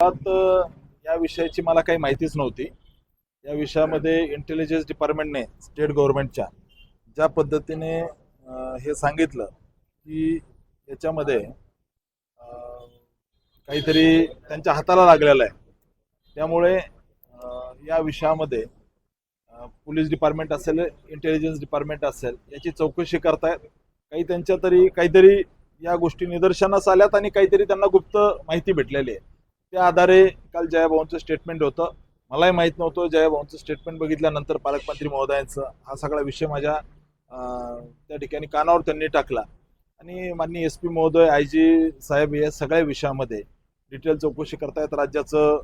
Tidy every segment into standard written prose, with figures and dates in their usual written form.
या विषयाची मला काही माहितीच नव्हती। या विषयामध्ये इंटेलिजन्स डिपार्टमेंटने स्टेट गव्हर्नमेंटच्या ज्या पद्धतीने हे सांगितलं की याच्यामध्ये काहीतरी त्यांच्या हाताला लागलेलं आहे, त्यामुळे या विषयामध्ये पोलीस डिपार्टमेंट असेल, इंटेलिजन्स डिपार्टमेंट असेल, याची चौकशी करतायत। काही त्यांच्या तरी काहीतरी या गोष्टी निदर्शनास आल्यात आणि काहीतरी त्यांना गुप्त माहिती भेटलेली आहे। त्या आधारे काल जयाभाऊंचं स्टेटमेंट होतं। मलाही माहीत नव्हतं। जयाभाऊंचं स्टेटमेंट बघितल्यानंतर पालकमंत्री महोदयांचा हा सगळा विषय माझ्या त्या ठिकाणी कानावर त्यांनी टाकला आणि माननीय SP महोदय, IG साहेब या सगळ्या विषयामध्ये डिटेल चौकशी करतायत। राज्याचं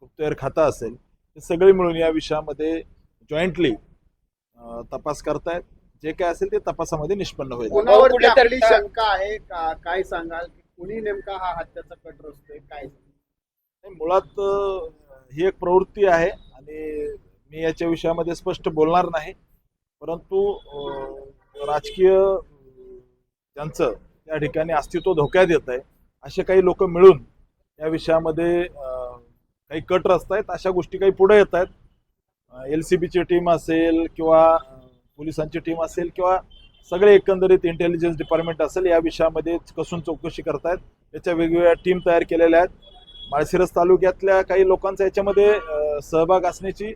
गुप्तहेर खातं असेल, हे सगळे मिळून या विषयामध्ये जॉईंटली तपास करतायत। जे काय असेल ते तपासामध्ये निष्पन्न होईल। कोणावर आपली शंका आहे का, काय सांगाल? कुणी नेमका हा हत्याचा कट रचतोय काय? मुळात ही एक प्रवृत्ती आहे आणि मी याच्या विषयामध्ये स्पष्ट बोलणार नाही, परंतु राजकीय ज्यांचं त्या ठिकाणी अस्तित्व धोक्यात येत आहे असे काही लोक मिळून या विषयामध्ये काही कट रचतायत। अशा गोष्टी काही पुढे येत आहेत। LCBची टीम असेल किंवा पोलिसांची टीम असेल किंवा सगळे एकंदरीत इंटेलिजन्स डिपार्टमेंट असेल, या विषयामध्ये कसून चौकशी करतायत। याच्या वेगवेगळ्या टीम तयार केलेल्या आहेत। माळशिरस तालुक्यातल्या काही लोकांचा याच्यामध्ये सहभाग असण्याची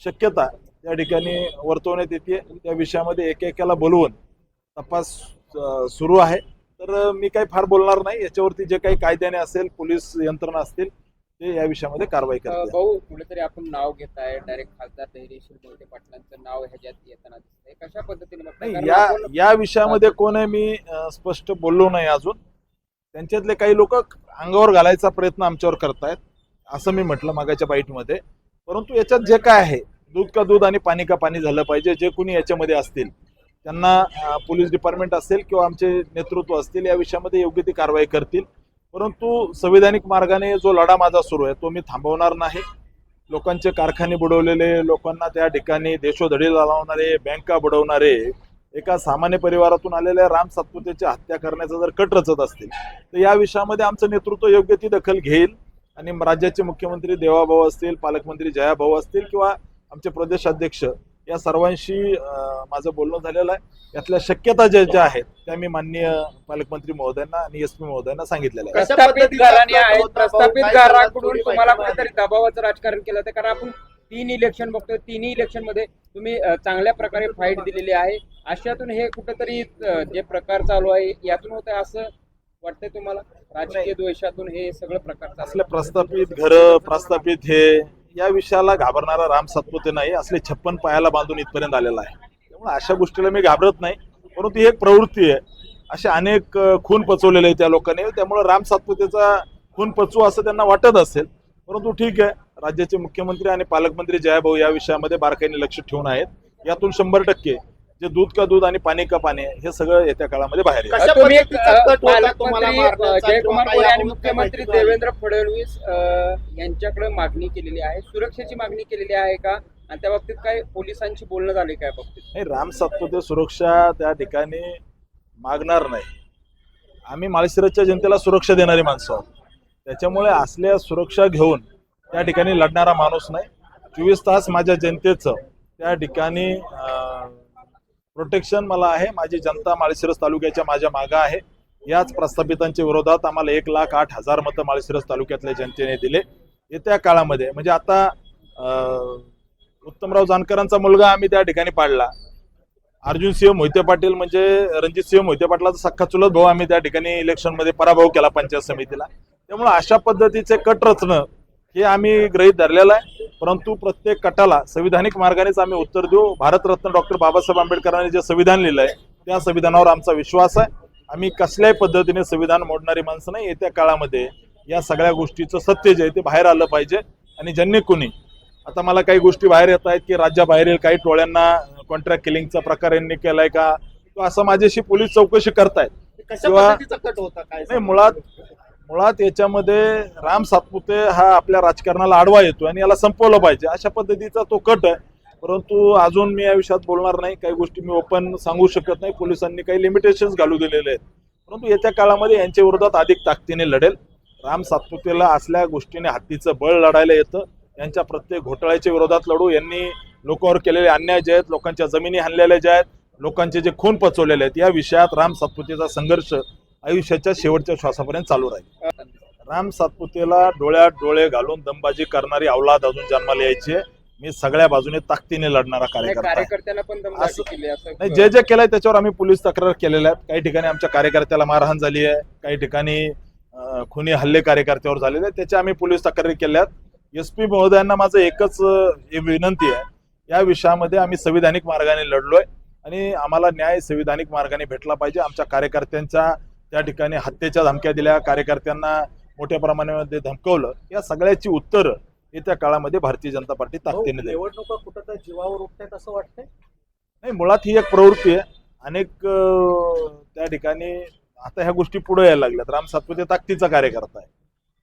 शक्यता त्या ठिकाणी वर्तवण्यात येते। त्या विषयामध्ये एकेकाला बोलवून तपास सुरू आहे। तर मी काही फार बोलणार नाही। याच्यावरती जे काही कायद्याने असेल, पोलीस यंत्रणा असतील, ते या विषयामध्ये कारवाई करतील। भाऊ, कुठेतरी आपण नाव घेताय, डायरेक्ट खासदार धैर्यशील मोहिते पाटलांचं नाव ह्याच्यात येताना दिसतंय, कशा पद्धतीने? या विषयामध्ये कोण आहे मी स्पष्ट बोललो नाही अजून। त्यांच्यातले काही लोक अंगावर घालायचा प्रयत्न आमच्यावर करतायत असं मी म्हटलं मागाच्या बाईटमध्ये। परंतु याच्यात जे काय आहे, दूध का दूध आणि पाणी का पाणी झालं पाहिजे। जे कोणी याच्यामध्ये असतील त्यांना पोलीस डिपार्टमेंट असेल किंवा आमचे नेतृत्व असतील, या विषयामध्ये योग्य ती कारवाई करतील। परंतु संविधानिक मार्गाने जो लढा माझा सुरू आहे तो मी थांबवणार नाही। लोकांचे कारखाने बुडवलेले, लोकांना त्या ठिकाणी देशोधडीला लावणारे, बँका बुडवणारे, एका सामान्य परिवारातून आलेल्या राम सातपुतेची हत्या करण्याचा जर कट रचत असतील तर या विषयामध्ये आमचं नेतृत्व योग्य ती दखल घेईल आणि राज्याचे मुख्यमंत्री देवाभाऊ असतील, पालकमंत्री जयाभाऊ असतील किंवा आमचे प्रदेशाध्यक्ष, या सर्वांशी माझं बोलणं झालेलं आहे। यातल्या शक्यता ज्या आहेत त्या मी माननीय पालकमंत्री महोदयांना आणि SP महोदयांना सांगितलेल्या आहेत। प्रस्थापित घराकडून तुम्हाला कुठेतरी दबावाचं राजकारण केलं होतं, कारण आपण 3 इलेक्शन बघतोय। 3 इलेक्शन मध्ये तुम्ही चांगल्या प्रकारे फाईट दिलेली आहे। अशातून हे कुठेतरी जे प्रकार चालू आहे यातून होत आहे असं वाटतंय तुम्हाला? राजकीय द्वेषातून हे सगळं प्रकार असले प्रस्थापित घर, प्रस्थापित हे, या विषयाला घाबरणारा राम सातपुते नाही। असले 56 पायाला बांधून इथपर्यंत आलेला आहे, त्यामुळे अशा गोष्टीला मी घाबरत नाही। परंतु ही एक प्रवृत्ती आहे। असे अनेक खून पचवलेले त्या लोकांनी, त्यामुळे राम सातपुतेचा खून पचवू असं त्यांना वाटत असेल। परंतु ठीक आहे, राज्याचे मुख्यमंत्री आणि पालकमंत्री जयाभाऊ या विषयामध्ये बारकाईने लक्ष ठेवून आहेत। यातून 100% जे दूध का दूध आणि पाणी का पाणी हे सगळं येत्या काळामध्ये बाहेर येईल। जयकुमार गोरे आणि मुख्यमंत्री देवेंद्र फडणवीस यांच्याकडे मागणी केलेली आहे, सुरक्षेची मागणी केलेली आहे का? आणि त्या बाबतीत काय पोलिसांशी बोलणं झाले काय बाबतीत? नाही, राम सातपुते सुरक्षा त्या ठिकाणी मागणार नाही। आम्ही माळशिरसच्या जनतेला सुरक्षा देणारी माणसं आहोत, त्याच्यामुळे असल्या सुरक्षा घेऊन त्या ठिकाणी लढणारा माणूस नाही। 24 तास माझ्या जनतेचं त्या ठिकाणी प्रोटेक्शन मला आहे। माझी जनता माळशिरस तालुक्याच्या माझ्या मागं आहे। याच प्रस्थापितांच्या विरोधात आम्हाला 1,08,000 मतं माळशिरस तालुक्यातल्या जनतेने दिले। येत्या काळामध्ये म्हणजे आता उत्तमराव जानकरांचा मुलगा आम्ही त्या ठिकाणी पाडला, अर्जुन सिंह मोहिते पाटील म्हणजे रणजित सिंह मोहिते पाटलाचा सख्खा चुलत भाऊ, आम्ही त्या ठिकाणी इलेक्शनमध्ये पराभव केला पंचायत समितीला। त्यामुळे अशा पद्धतीचे कट रचणं हे आम्ही गृहीत धरलेलं आहे। परंतु प्रत्येक कटाला संविधानिक मार्गानेच आम्ही उत्तर देऊ। भारतरत्न डॉक्टर बाबासाहेब आंबेडकरांनी जे संविधान लिहिलंय त्या संविधानावर आमचा विश्वास आहे। आम्ही कसल्याही पद्धतीने संविधान मोडणारी माणसं नाही। येत्या काळामध्ये या सगळ्या गोष्टीचं सत्य जे आहे ते बाहेर आलं पाहिजे आणि ज्यांनी कोणी आता मला काही गोष्टी बाहेर येत आहेत की राज्याबाहेरील काही टोळ्यांना कॉन्ट्रॅक्ट किलिंगचा प्रकार यांनी केलाय का, किंवा असं माझ्याशी पोलीस चौकशी करतायत किंवा नाही। मुळात याच्यामध्ये राम सातपुते हा आपल्या राजकारणाला आडवा येतो आणि याला संपवलं पाहिजे अशा पद्धतीचा तो कट आहे। परंतु अजून मी या विषयात बोलणार नाही। काही गोष्टी मी ओपन सांगू शकत नाही। पोलिसांनी काही लिमिटेशन्स घालू दिलेले आहेत, परंतु येत्या काळामध्ये यांच्या विरोधात अधिक ताकदीने लढेल। राम सातपुतेला असल्या गोष्टीने हत्तीचं बळ लढायला येतं. यांच्या प्रत्येक घोटाळ्याच्या विरोधात लढू. यांनी लोकांवर केलेले अन्याय जे आहेत, लोकांच्या जमिनी हाणलेल्या ज्या आहेत, लोकांचे जे खून पचवलेले आहेत, या विषयात राम सातपुतेचा संघर्ष आयुष्याच्या शेवटच्या श्वासापर्यंत चालू राहील. राम सातपुतेला डोळ्यात डोळे घालून दमबाजी करणारी अवलाद अजून जन्माला यायची आहे. मी सगळ्या बाजूने ताकदीने लढणारा कार्यकर्ता आहे. कार्यकर्त्यांना पण दमदाटी केली असं नाही, जे जे केलंय त्याच्यावर आम्ही पोलीस तक्रार केलेल्या आहेत. काही ठिकाणी आमच्या कार्यकर्त्याला मारहाण झाली आहे, काही ठिकाणी खुनी हल्ले कार्यकर्त्यावर झालेले आहेत, त्याच्या आम्ही पोलीस तक्रारी केल्या आहेत. SP महोदयांना माझं एकच विनंती आहे, या विषयामध्ये आम्ही संविधानिक मार्गाने लढलोय आणि आम्हाला न्याय संविधानिक मार्गाने भेटला पाहिजे. आमच्या कार्यकर्त्यांच्या त्या ठिकाणी हत्येच्या धमक्या दिल्या, कार्यकर्त्यांना मोठ्या प्रमाणामध्ये धमकवलं, या सगळ्याची उत्तरं येत्या काळामध्ये भारतीय जनता पार्टी ताकदीने देईल. निवडणुका कुठं तर जीवावर उठतात असं वाटतंय. नाही, मुळात ही एक प्रवृत्ती आहे. अनेक त्या ठिकाणी आता ह्या गोष्टी पुढे यायला लागल्यात. राम सातपुते ताकदीचा कार्यकर्ता आहे,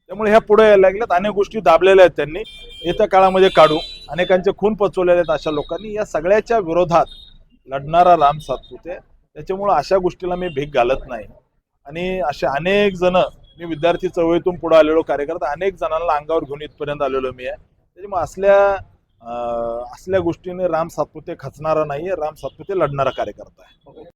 त्यामुळे ह्या पुढे यायला लागल्यात. अनेक गोष्टी दाबलेल्या आहेत त्यांनी, येत्या काळामध्ये काढू. अनेकांचे खून पचवलेले आहेत अशा लोकांनी. या सगळ्याच्या विरोधात लढणारा राम सातपुते, त्याच्यामुळे अशा गोष्टीला मी भीक घालत नाही. आणि असे अनेक जण, मी विद्यार्थी चळवळीतून पुढे आलेलो कार्यकर्ता, अनेक जणांना अंगावर घेऊन इथपर्यंत आलेलो मी आहे. त्याच्यामुळे असल्या गोष्टीने राम सातपुते खचणारा नाहीये. राम सातपुते लढणारा कार्यकर्ता आहे.